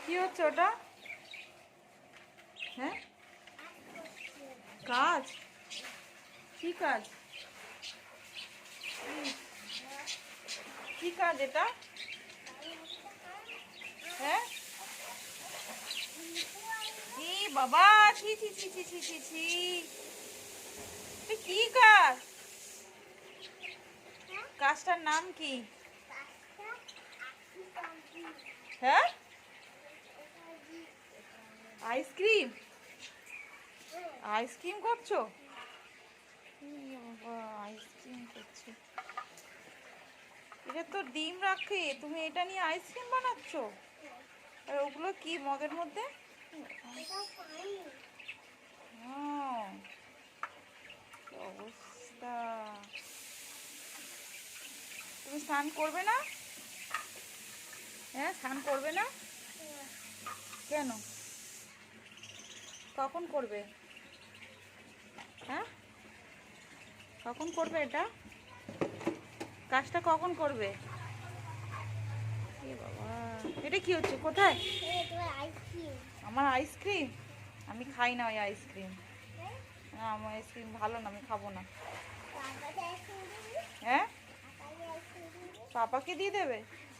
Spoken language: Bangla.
কি হচ্ছে ওটা? হ্যাঁ, কাজ? কি কাজ? কি কাজ এটা? হ্যাঁ, ই বাবা, ছি ছি ছি ছি ছি ছি ছি, এটা কি কাজ? কাজটার নাম কি? হ্যাঁ, আইসক্রিম? আইসক্রিম করছো? ই বাবা, আইসক্রিম করছে। এটা তো ডিম রাখে, তুমি এটা নিয়ে আইসক্রিম বানাচ্ছো? আর ওগুলো কি মগের মধ্যে? ও, কি অবস্থা! তুমি স্নান করবে না? হ্যাঁ, স্নান করবে না? কেন? কখন করবে? হ্যাঁ, কখন করবে এটা? কাজটা কখন করবে? এ বাবা, এটা কি হচ্ছে? কোথায়? আমার আইসক্রিম? আমি খাই না ওই আইসক্রিম। না, আমার আইসক্রিম ভালো না, আমি খাবো না। হ্যাঁ, পাপাকে দিয়ে দেবে?